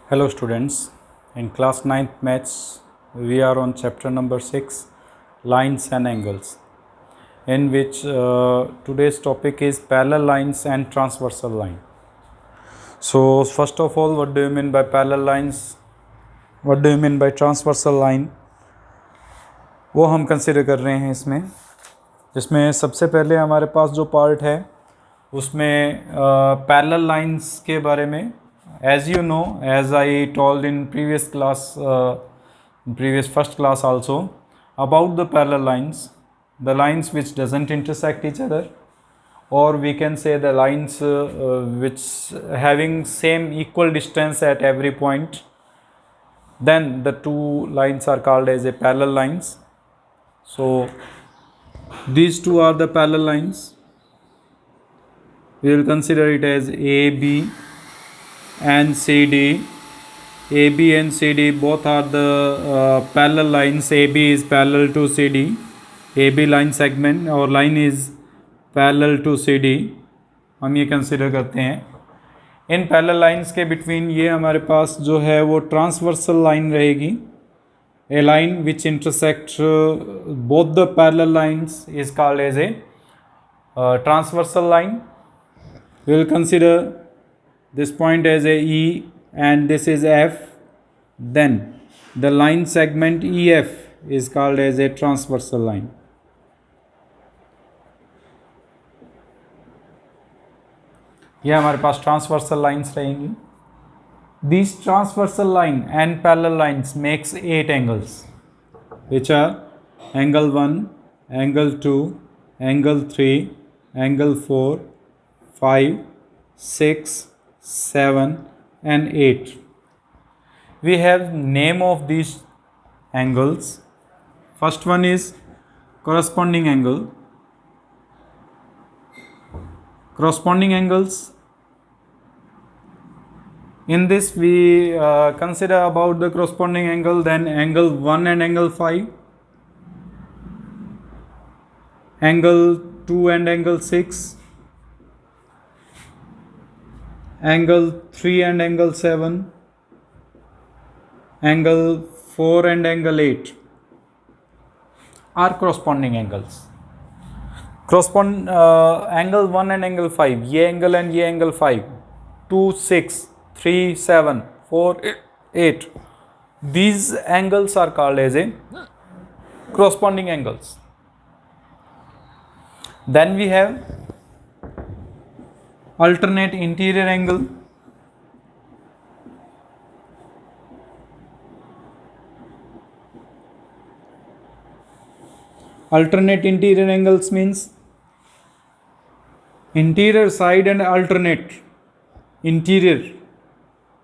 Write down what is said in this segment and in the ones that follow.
Hello students, in class 9th maths we are on chapter number 6 lines and angles, in which today's topic is parallel lines and transversal line. So first of all, what do you mean by parallel lines, what do you mean by transversal line, वो हम consider कर रहे हैं इसमें सबसे पहले हमारे पास जो पार्ट है उसमें पैरेलल लाइंस के बारे में. As you know, as I told in previous class, previous first class also, about the parallel lines, the lines which doesn't intersect each other, or we can say the lines which having same equal distance at every point, then the two lines are called as a parallel lines. So these two are the parallel lines. We will consider it as AB and CD. AB and CD both are the parallel lines. AB is parallel to CD. AB line segment और line is parallel to CD. हम ये consider करते हैं. In parallel lines के between ये हमारे पास जो है वो ट्रांसवर्सल लाइन रहेगी. A line which intersect both the parallel lines is called as a transversal line. We will consider this point as a E and this is F. Then the line segment EF is called as a transversal line. ये हमारे पास transversal lines रहेंगी. These transversal line and parallel lines makes 8 angles, which are angle 1, angle 2, angle 3, angle 4, 5, 6, 7 and 8. We have name of these angles. First one is corresponding angle. Corresponding angles. In this we consider about the corresponding angle, then angle 1 and angle 5, angle 2 and angle 6, angle 3 and angle 7, angle 4 and angle 8 are corresponding angles. Correspond angle 1 and angle 5, ये angle and ये angle 5, 2, 6, 3, 7, 4, 8. These angles are called as a corresponding angles. Then we have alternate interior angle. Alternate interior angles means interior side and alternate interior.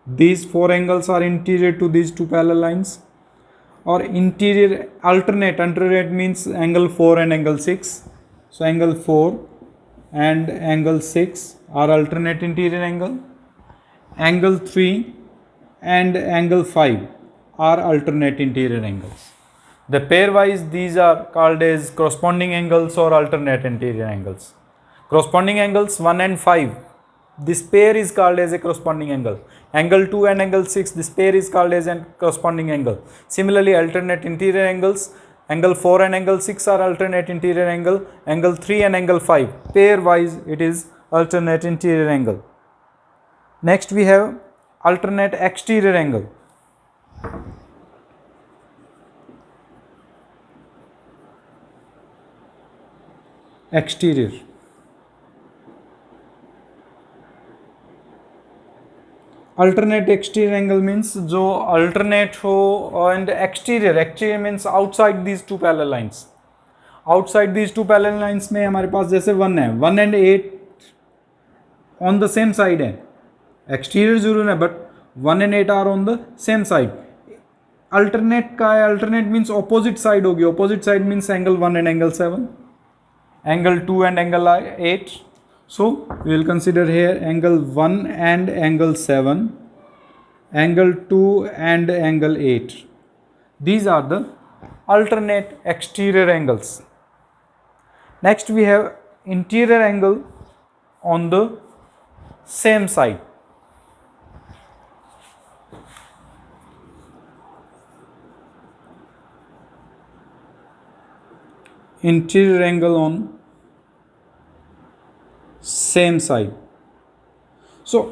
These four angles are interior to these two parallel lines. Or interior alternate means angle 4 and angle 6. So angle 4 and angle 6 are alternate interior angle. Angle 3 and angle 5 are alternate interior angles. The pairwise these are called as corresponding angles or alternate interior angles. Corresponding angles 1 and 5, this pair is called as a corresponding angle. Angle 2 and angle 6, this pair is called as a corresponding angle. Similarly, alternate interior angles, angle 4 and angle 6 are alternate interior angle. Angle 3 and angle 5, pairwise it is alternate interior angle. Next we have alternate exterior angle. Exterior. Alternate exterior angle means जो alternate हो and exterior means outside these two parallel lines. Outside these two parallel lines में हमारे पास जैसे 1 है, 1 and 8 on the same side है. Exterior जरूर है but 1 and 8 are on the same side. Alternate का है, alternate means opposite side होगी. Opposite side means angle 1 and angle 7, angle 2 and angle 8. So we will consider here angle 1 and angle 7, angle 2 and angle 8. These are the alternate exterior angles. Next we have interior angle on the same side. interior angle on same side. So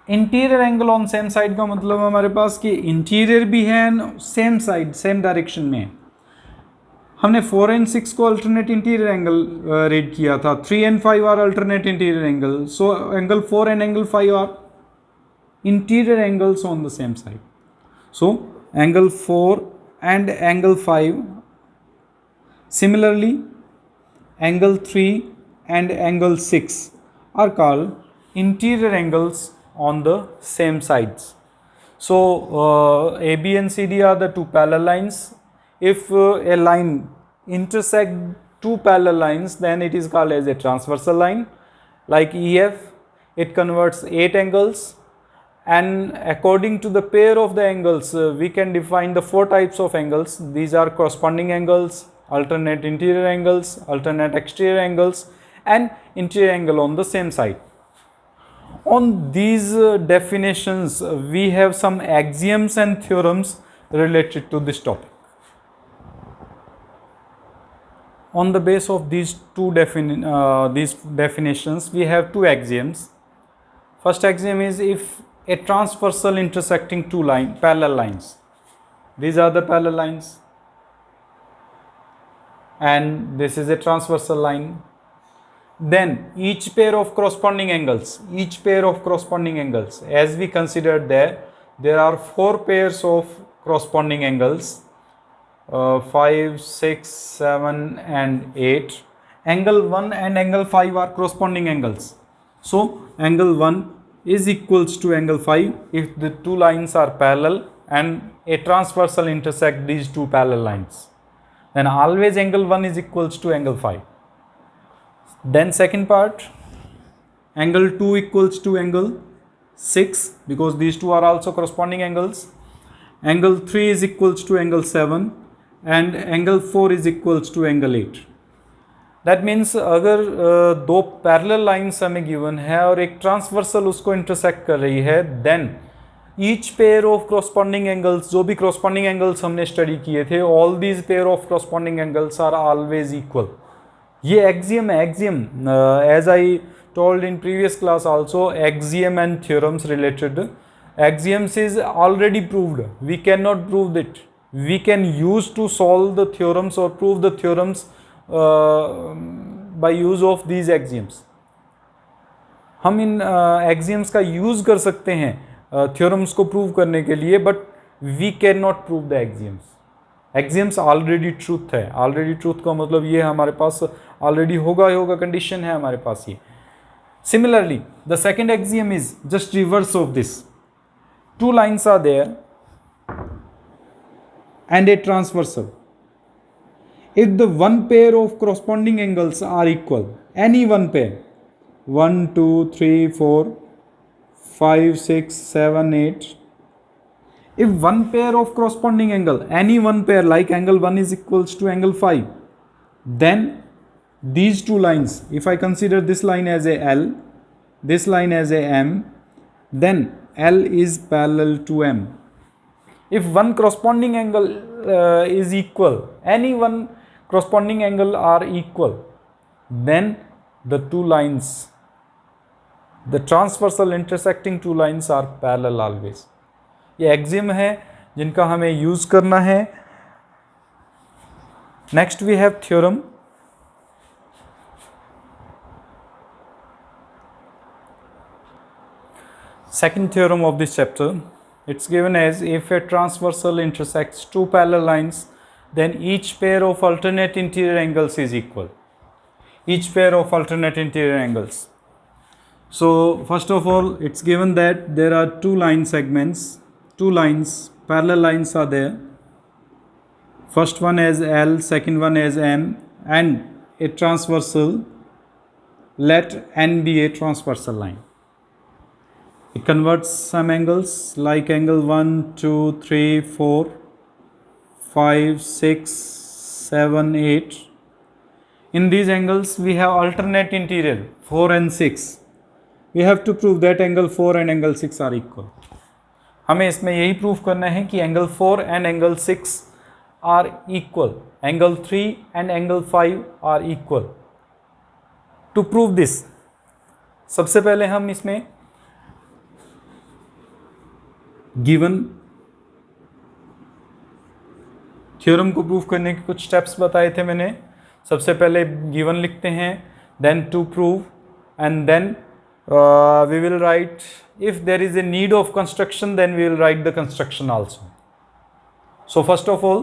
interior angle on same side का मतलब हमारे पास कि interior भी है same side same direction में है. हमने 4 and 6 को अल्टरनेट इंटीरियर एंगल रीड किया था. 3 and 5 are alternate interior angle. So angle 4 and angle 5 are interior angles on the same side. So angle 4 and angle 5, similarly angle 3 and angle 6 are called interior angles on the same sides. So AB and CD are the two parallel lines. If a line intersect two parallel lines, then it is called as a transversal line. Like EF, it converts 8 angles, and according to the pair of the angles, we can define the 4 types of angles. These are corresponding angles, alternate interior angles, alternate exterior angles, and interior angle on the same side. On these definitions, we have some axioms and theorems related to this topic. On the base of these definitions, we have 2 axioms. First axiom is if a transversal intersecting two parallel lines. These are the parallel lines, and this is a transversal line. Then each pair of corresponding angles, as we considered there are 4 pairs of corresponding angles, 5, 6, 7 and 8. Angle 1 and angle 5 are corresponding angles. So angle 1 is equals to angle 5 if the two lines are parallel and a transversal intersect these two parallel lines. Then always angle 1 is equals to angle 5. Then second part, angle 2 equals to angle 6 because these two are also corresponding angles. Angle 3 is equals to angle 7 and angle 4 is equals to angle 8. That means अगर 2 parallel lines हमें given है और एक transversal उसको intersect कर रही है, then each pair of corresponding angles, जो भी corresponding एंगल्स हमने स्टडी किए थे, all these pair of corresponding angles are always equal. ये एक्सियम है. Axiom, as I told in previous class also, axiom and theorems related. Axioms is already proved. We cannot prove it. We can use to solve the theorems or prove the theorems by use of these axioms. हम इन axioms का use कर सकते हैं theorems को prove करने के लिए, but we cannot prove the axioms. Axioms already truth है. Already truth का मतलब ये हमारे पास already होगा कंडीशन है हमारे पास ये. Similarly, the second axiom is just reverse of this. Two lines are there and a transversal. If the one pair of corresponding angles are equal, any one pair, 1, 2, 3, 4, 5, 6, 7, 8. If one pair of corresponding angle, any one pair like angle 1 is equals to angle 5, then these two lines, if I consider this line as a L, this line as a M, then L is parallel to M. If one corresponding angle is equal, any one corresponding angle are equal, then the two lines, the transversal intersecting two lines are parallel always. ये axiom है जिनका हमें use करना है. Next we have theorem. Second theorem of this chapter, it's given as if a transversal intersects two parallel lines, then each pair of alternate interior angles is equal. Each pair of alternate interior angles. So first of all, it's given that there are two line segments, two lines, parallel lines are there. First one as L, second one as M, and a transversal. Let N be a transversal line. It converts some angles like angle 1, 2, 3, 4, 5, 6, 7, 8. In these angles we have alternate interior 4 and 6. We have to prove that angle 4 and angle 6 are equal. हमें इसमें यही proof करना है कि angle 4 and angle 6 are equal. Angle 3 and angle 5 are equal. To prove this, सबसे पहले हम इसमें गिवन थ्योरम को प्रूव करने के कुछ स्टेप्स बताए थे मैंने. सबसे पहले गिवन लिखते हैं, then to prove, and then we will write if there is a need of construction, then we will write the construction also. So first of all,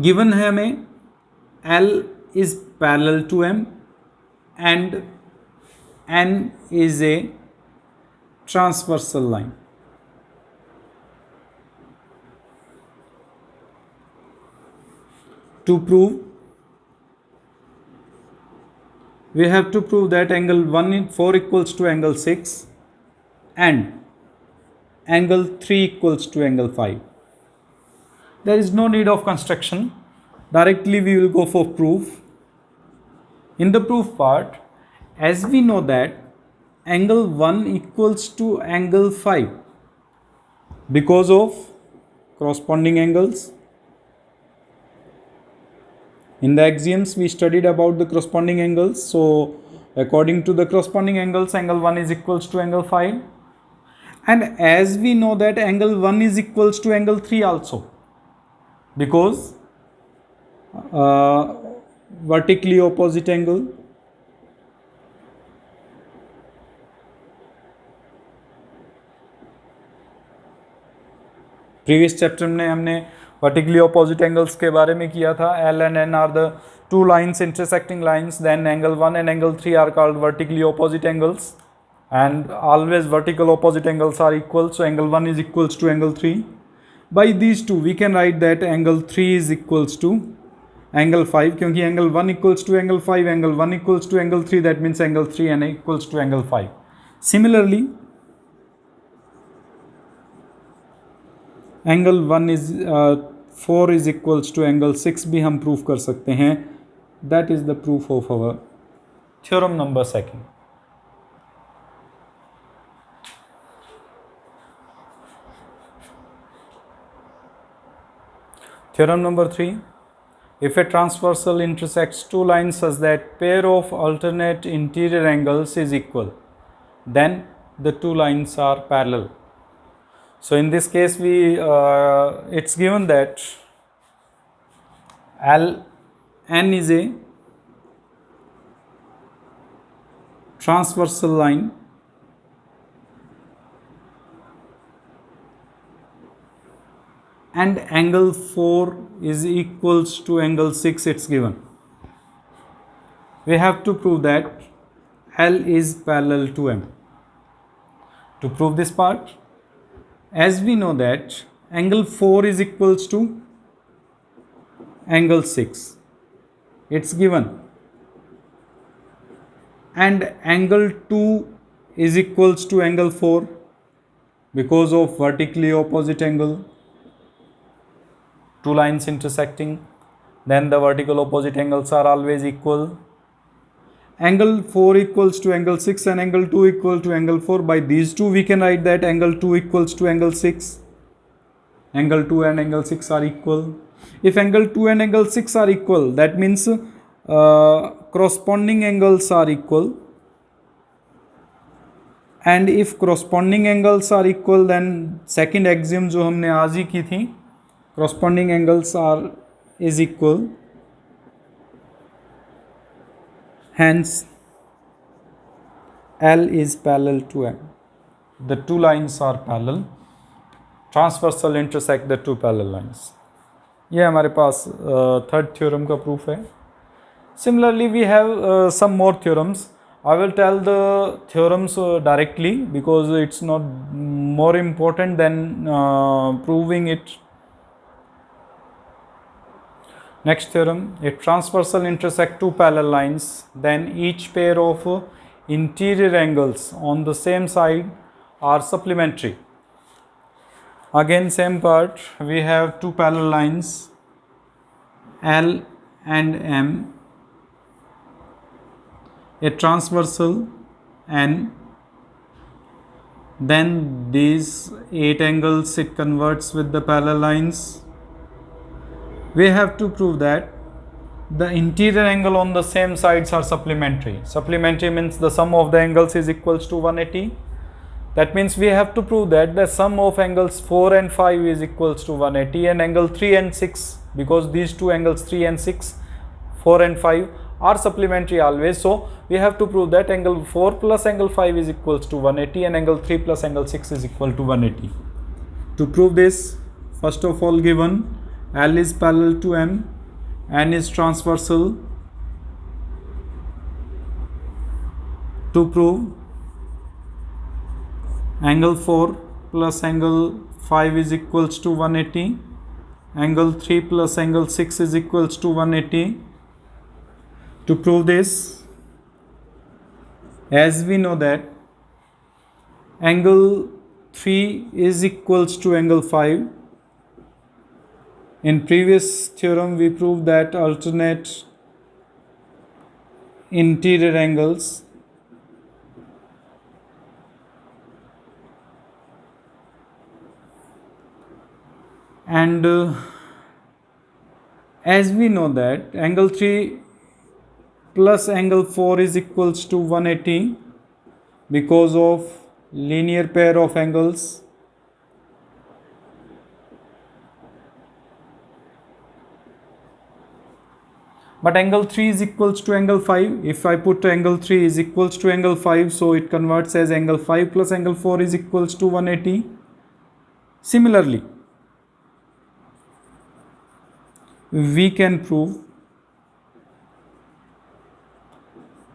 given है हमें L is parallel to M and N is a transversal line. To prove, we have to prove that angle 4 equals to angle 6 and angle 3 equals to angle 5. There is no need of construction. Directly we will go for proof. In the proof part, as we know that angle 1 equals to angle 5 because of corresponding angles. In the axioms, we studied about the corresponding angles. So, according to the corresponding angles, angle 1 is equals to angle 5. And as we know that angle 1 is equals to angle 3 also. Because vertically opposite angle. Previous chapter में हमने vertically opposite angles के बारे में किया था. L and N are the two lines intersecting lines. Then angle 1 and angle 3 are called vertically opposite angles, and always vertical opposite angles are equal. So angle 1 is equals to angle 3. By these two we can write that angle 3 is equals to angle 5, क्योंकि angle 1 equals to angle 5, angle 1 equals to angle 3, that means angle 3 and equals to angle 5. Similarly, angle 1 is 4 is equals to angle 6 भी हम proof कर सकते हैं. That is the proof of our theorem number 2. Theorem number 3. If a transversal intersects two lines such that pair of alternate interior angles is equal, then the two lines are parallel. So in this case, it's given that N is a transversal line and angle 4 is equals to angle 6, it's given. We have to prove that L is parallel to M. To prove this part, as we know that angle 4 is equals to angle 6, it's given, and angle 2 is equals to angle 4 because of vertically opposite angle. Two lines intersecting, then the vertical opposite angles are always equal. Angle 4 equals to angle 6 and angle 2 equal to angle 4. By these two we can write that angle 2 equals to angle 6. Angle 2 and angle 6 are equal. If angle 2 and angle 6 are equal, that means corresponding angles are equal. And if corresponding angles are equal, then second axiom जो हमने आज ही की थी, corresponding angles is equal. Hence, L is parallel to M. The two lines are parallel. Transversal intersect the two parallel lines. ये हमारे पास third theorem का proof है. Similarly, we have some more theorems. I will tell the theorems directly because it's not more important than proving it. Next theorem, if transversal intersect two parallel lines, then each pair of interior angles on the same side are supplementary. Again, same part, we have two parallel lines L and M, a transversal N, then these 8 angles it converts with the parallel lines, we have to prove that the interior angle on the same sides are supplementary. Supplementary means the sum of the angles is equals to 180. That means we have to prove that the sum of angles 4 and 5 is equals to 180, and angle 3 and 6, because these two angles 3 and 6, 4 and 5 are supplementary always. So we have to prove that angle 4 plus angle 5 is equals to 180 and angle 3 plus angle 6 is equal to 180. To prove this, first of all, given L is parallel to M, N is transversal. To prove angle 4 plus angle 5 is equals to 180, angle 3 plus angle 6 is equals to 180. To prove this, as we know that angle 3 is equals to angle 5. In previous theorem we proved that alternate interior angles and as we know that angle 3 plus angle 4 is equals to 180 because of linear pair of angles. But angle 3 is equals to angle 5. If I put angle 3 is equals to angle 5, so it converts as angle 5 plus angle 4 is equals to 180. Similarly, we can prove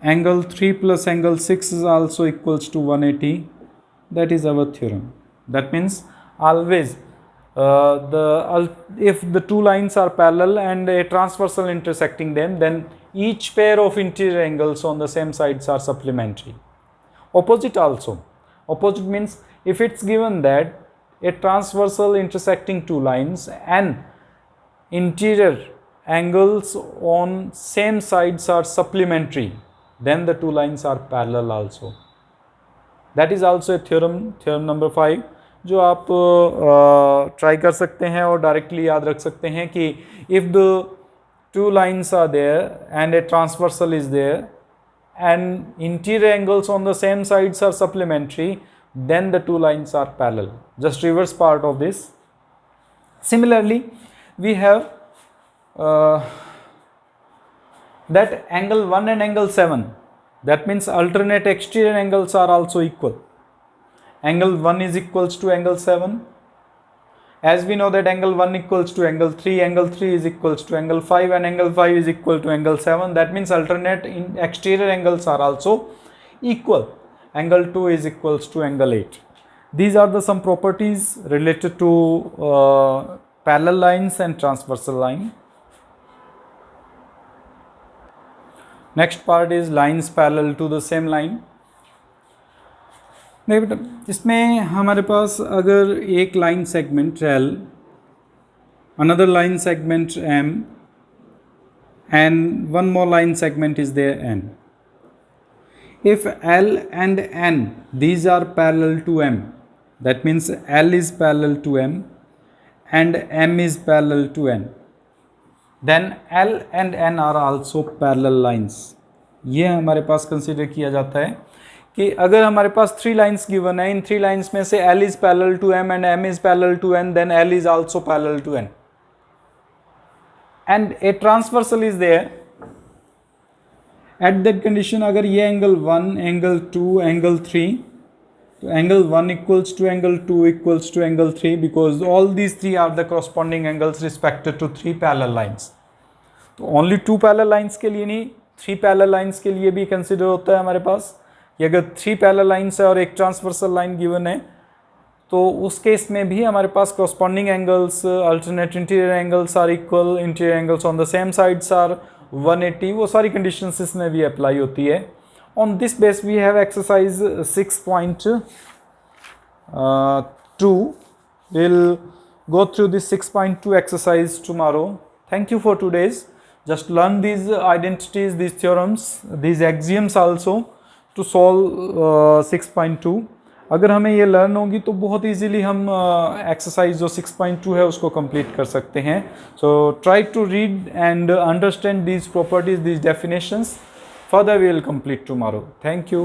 angle 3 plus angle 6 is also equals to 180. That is our theorem. That means always if the two lines are parallel and a transversal intersecting them, then each pair of interior angles on the same sides are supplementary. Opposite also. Opposite means if it's given that a transversal intersecting two lines and interior angles on same sides are supplementary, then the two lines are parallel also. That is also a theorem, theorem number 5, जो आप try कर सकते हैं और directly याद रख सकते हैं कि if the two lines are there and a transversal is there and interior angles on the same sides are supplementary, then the two lines are parallel. Just reverse part of this. Similarly, we have that angle 1 and angle 7, that means alternate exterior angles are also equal. Angle 1 is equals to angle 7. As we know that angle 1 equals to angle 3, angle 3 is equals to angle 5 and angle 5 is equal to angle 7. That means alternate exterior angles are also equal. Angle 2 is equals to angle 8. These are the some properties related to parallel lines and transversal line. Next part is lines parallel to the same line. नहीं बेटा, इसमें हमारे पास अगर एक line segment L, another line segment M, and one more line segment is there N. If L and N, these are parallel to M, that means L is parallel to M and M is parallel to N, then L and N are also parallel lines. ये हमारे पास consider किया जाता है कि अगर हमारे पास 3 lines given है, इन 3 lines में से L is parallel to M and M is parallel to N, then L is also parallel to N and a transversal is there. At that condition अगर ये एंगल 1, एंगल 2, एंगल 3, तो angle 1 equals to angle 2 equals to angle 3 because all these 3 are the corresponding angles respected to 3 parallel lines. तो only 2 parallel lines के लिए नहीं, 3 parallel lines के लिए भी कंसिडर होता है हमारे पास. ये अगर 3 पैरेलल लाइन्स है और एक ट्रांसवर्सल लाइन गिवन है, तो उस केस में भी हमारे पास corresponding angles, alternate interior angles are equal, interior angles on the same sides are 180. वो सारी कंडीशंस इसमें भी अप्लाई होती है. On this base we have exercise 6.2. Will go through this 6.2 exercise tomorrow. Thank you for today's. Just learn these identities, these theorems, these axioms also to solve 6.2. अगर हमें ये learn होगी तो बहुत इजीली हम एक्सरसाइज जो 6.2 है उसको कंप्लीट कर सकते हैं. So try to read and understand these properties, these definitions. Further we will complete tomorrow. Thank you.